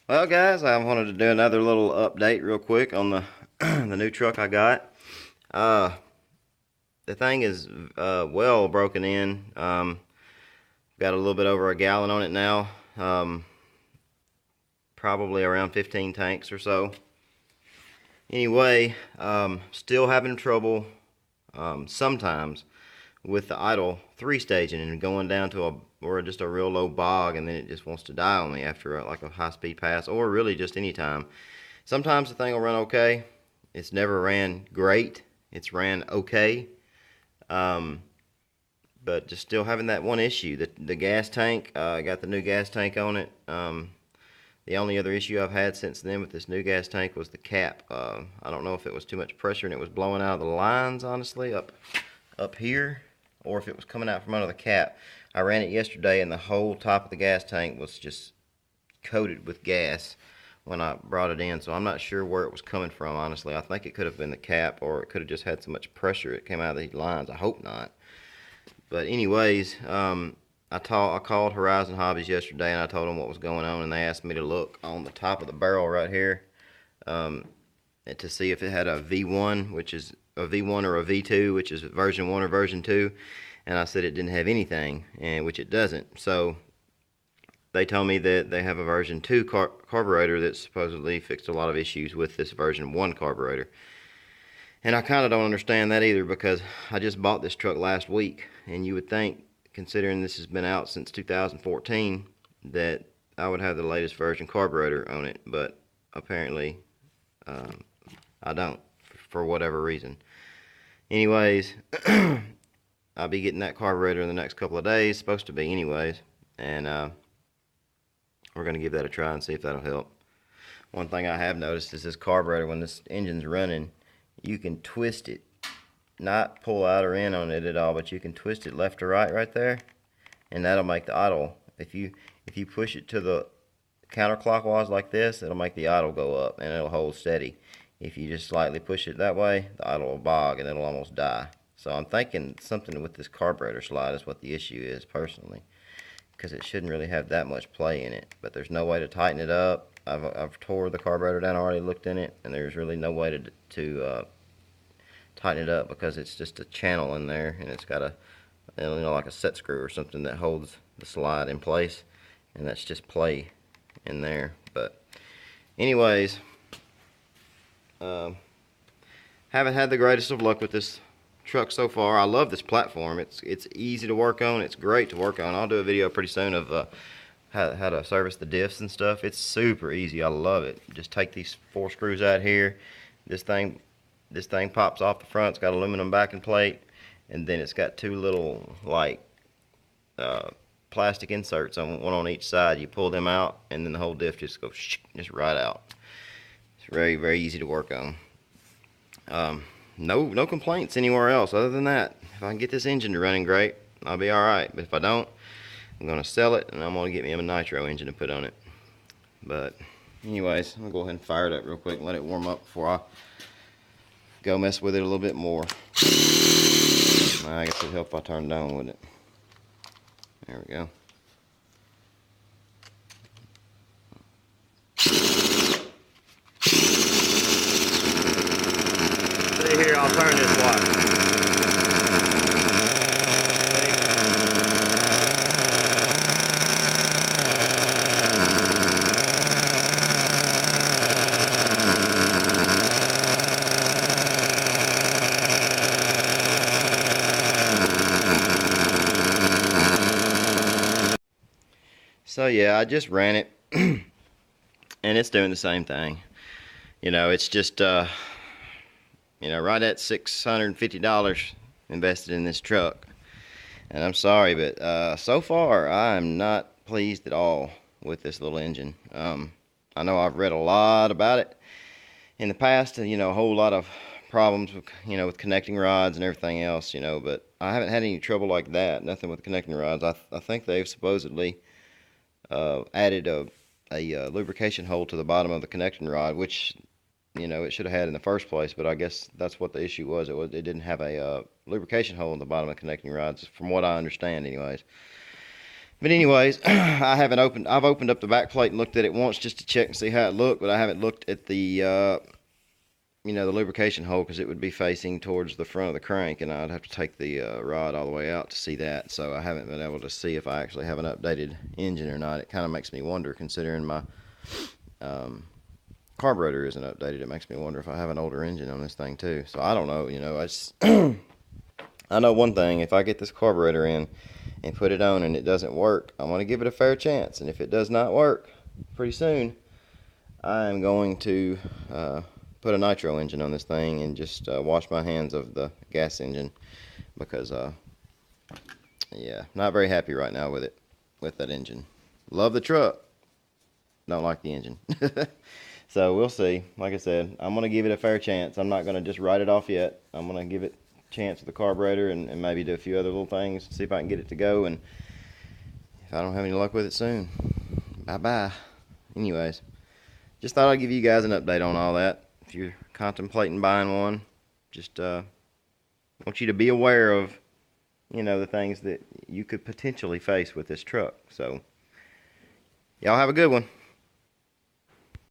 Well, guys, I wanted to do another little update real quick on the the new truck I got. Uh, the thing is well broken in. Got a little bit over a gallon on it now. Probably around 15 tanks or so. Anyway, still having trouble sometimes with the idle three-staging and going down to or just a real low bog, and then it just wants to die on me after like a high-speed pass, or really just any time. Sometimes the thing will run okay. It's never ran great. It's ran okay. Um, but just still having that one issue. The gas tank, I got the new gas tank on it. The only other issue I've had since then with this new gas tank was the cap. I don't know if it was too much pressure and it was blowing out of the lines, honestly, up here, or if it was coming out from under the cap. I ran it yesterday and the whole top of the gas tank was just coated with gas when I brought it in, so I'm not sure where it was coming from, honestly. I think it could have been the cap, or it could have just had so much pressure it came out of these lines. I hope not. But anyways, I called Horizon Hobbies yesterday and I told them what was going on, and they asked me to look on the top of the barrel right here to see if it had a V1, which is a V1 or a V2, which is version 1 or version 2, and I said it didn't have anything, and which it doesn't. So they told me that they have a version 2 carburetor that supposedly fixed a lot of issues with this version 1 carburetor. And I kind of don't understand that either, because I just bought this truck last week, and you would think, considering this has been out since 2014, that I would have the latest version carburetor on it, but apparently I don't, for whatever reason. Anyways, I'll be getting that carburetor in the next couple of days, supposed to be anyways, and we're going to give that a try and see if that'll help. One thing I have noticed is this carburetor, when this engine's running, you can twist it, not pull out or in on it at all, but you can twist it left or right there, and that'll make the idle. If you push it to the counterclockwise like this, it'll make the idle go up and it'll hold steady. If you just slightly push it that way, the idle will bog and it'll almost die. So I'm thinking something with this carburetor slide is what the issue is, personally, because it shouldn't really have that much play in it. But there's no way to tighten it up. I've tore the carburetor down, already looked in it, and there's really no way to tighten it up, because it's just a channel in there, and it's got a, like a set screw or something that holds the slide in place, and that's just play in there. But anyways, haven't had the greatest of luck with this truck so far. I love this platform. It's easy to work on. It's great to work on. I'll do a video pretty soon of how to service the diffs and stuff. It's super easy. I love it. Just take these 4 screws out here. This thing pops off the front. It's got aluminum backing plate, and then it's got 2 little like plastic inserts on one on each side. You pull them out, and then the whole diff just goes just right out. It's very, very easy to work on. No complaints anywhere else other than that. If I can get this engine running great, I'll be all right. But if I don't, I'm gonna sell it, and I'm gonna get me a nitro engine to put on it. But anyways, I'm gonna go ahead and fire it up real quick and let it warm up before I go mess with it a little bit more. I guess it'd help if I turned down, wouldn't it? There we go. See here, I'll turn this watch. So yeah, I just ran it, and it's doing the same thing. You know, it's just, right at $650 invested in this truck. And I'm sorry, but so far, I'm not pleased at all with this little engine. I know I've read a lot about it in the past, a whole lot of problems with, with connecting rods and everything else, but I haven't had any trouble like that, nothing with connecting rods. I think they've supposedly added a lubrication hole to the bottom of the connecting rod, which it should have had in the first place, but I guess that's what the issue was. It didn't have a lubrication hole in the bottom of the connecting rods, from what I understand anyways. But anyways, I've opened up the back plate and looked at it once just to check and see how it looked, but I haven't looked at the the lubrication hole, because it would be facing towards the front of the crank, and I'd have to take the rod all the way out to see that. So I haven't been able to see if I actually have an updated engine or not. It kind of makes me wonder, considering my carburetor isn't updated. It makes me wonder if I have an older engine on this thing too. So I don't know. I know one thing: if I get this carburetor in and put it on and it doesn't work, I'm going to give it a fair chance. And if it does not work pretty soon, I am going to put a nitro engine on this thing and just wash my hands of the gas engine, because yeah, not very happy right now with it, with that engine. Love the truck, don't like the engine. So we'll see. Like I said, I'm going to give it a fair chance. I'm not going to just write it off yet. I'm going to give it a chance with the carburetor, and maybe do a few other little things, see if I can get it to go. And if I don't have any luck with it soon, bye-bye. Anyways, just thought I'd give you guys an update on all that. If you're contemplating buying one, just want you to be aware of, the things that you could potentially face with this truck. So, y'all have a good one.